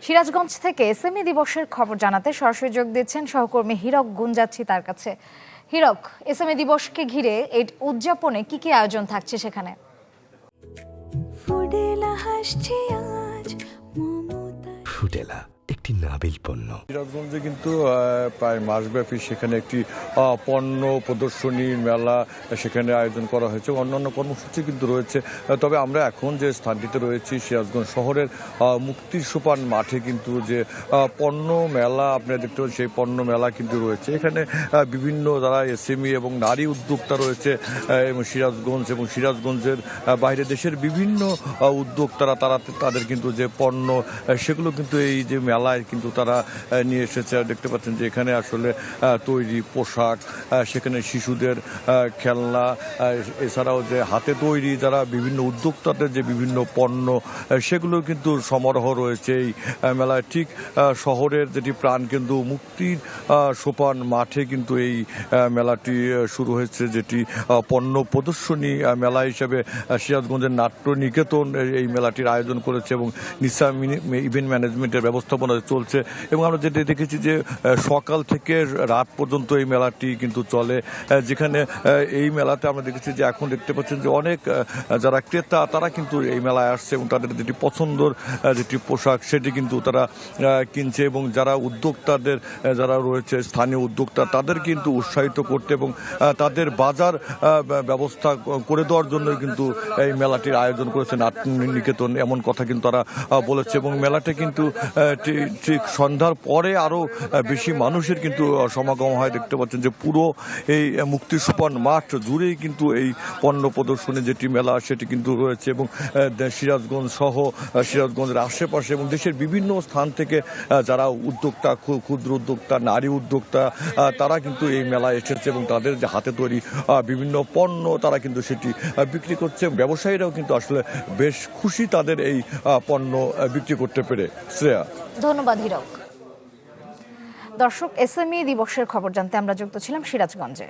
সিরাজগঞ্জ থেকে এসএমই দিবসের খবর জানাতে সরাসরি যোগ দিচ্ছেন সহকর্মী হীরক গুঞ্জাচ্ছি তার কাছে। হীরক, এসএমই দিবসকে ঘিরে এই উদযাপনে কি কি আয়োজন থাকছে সেখানে? ফুডেলা একটি নাবিল পণ্য। সিরাজগঞ্জে কিন্তু প্রায় মাসব্যাপী সেখানে একটি পণ্য প্রদর্শনী মেলা সেখানে আয়োজন করা হয়েছে, অন্যান্য কর্মসূচি কিন্তু রয়েছে। তবে আমরা এখন যে স্থানটিতে রয়েছি সিরাজগঞ্জ শহরের মুক্তির সোপান মাঠে কিন্তু যে পণ্য মেলা আপনারা দেখতে পাচ্ছেন, সেই পণ্য মেলা কিন্তু রয়েছে। এখানে বিভিন্ন যারা এসএমই এবং নারী উদ্যোক্তা রয়েছে এবং সিরাজগঞ্জের বাইরে দেশের বিভিন্ন উদ্যোক্তারা তাদের কিন্তু যে পণ্য সেগুলো কিন্তু এই যে মেলায় কিন্তু তারা নিয়ে এসেছে। দেখতে পাচ্ছেন যে এখানে আসলে তৈরি পোশাক, সেখানে শিশুদের খেলনা, এছাড়াও যে হাতে তৈরি যারা বিভিন্ন উদ্যোক্তাদের যে বিভিন্ন পণ্য সেগুলো কিন্তু সমারোহ রয়েছে এই মেলায়। ঠিক শহরের যেটি প্রাণকেন্দ্র মুক্তির সোপান মাঠে কিন্তু এই মেলাটি শুরু হয়েছে, যেটি পণ্য প্রদর্শনী মেলা হিসেবে সিরাজগঞ্জের নাট্য নিকেতন এই মেলাটির আয়োজন করেছে এবং নিসা ইভেন্ট ম্যানেজমেন্টের ব্যবস্থাপনা চলছে। এবং আমরা যেটা দেখেছি যে সকাল থেকে রাত পর্যন্ত এই মেলাটি কিন্তু চলে, যেখানে এই মেলাতে আমরা দেখেছি যে এখন দেখতে পাচ্ছেন যে অনেক যারা ক্রেতা তারা কিন্তু এই মেলায় আসছে এবং তাদের যেটি পছন্দর যেটি পোশাক সেটি কিন্তু তারা কিনছে। এবং যারা উদ্যোক্তাদের যারা রয়েছে স্থানীয় উদ্যোক্তা তাদের কিন্তু উৎসাহিত করতে এবং তাদের বাজার ব্যবস্থা করে দেওয়ার জন্য কিন্তু এই মেলাটির আয়োজন করেছে নাট্য নিকেতন, এমন কথা কিন্তু তারা বলেছে। এবং মেলাটা কিন্তু ঠিক সন্ধ্যার পরে আরও বেশি মানুষের কিন্তু সমাগম হয়। দেখতে পাচ্ছেন যে পুরো এই মুক্তির সোপান মাঠ জুড়েই কিন্তু এই পণ্য প্রদর্শনী যেটি মেলা সেটি কিন্তু রয়েছে। এবং সিরাজগঞ্জ সহ সিরাজগঞ্জের আশেপাশে এবং দেশের বিভিন্ন স্থান থেকে যারা উদ্যোক্তা, ক্ষুদ্র উদ্যোক্তা, নারী উদ্যোক্তা তারা কিন্তু এই মেলায় এসেছে এবং তাদের যে হাতে তৈরি বিভিন্ন পণ্য তারা কিন্তু সেটি বিক্রি করছে। ব্যবসায়ীরাও কিন্তু আসলে বেশ খুশি তাদের এই পণ্য বিক্রি করতে পেরে। শ্রেয়া, ধন্যবাদ হীরক। দর্শক, এসএমই দিবসের খবর জানতে আমরা যুক্ত ছিলাম সিরাজগঞ্জে।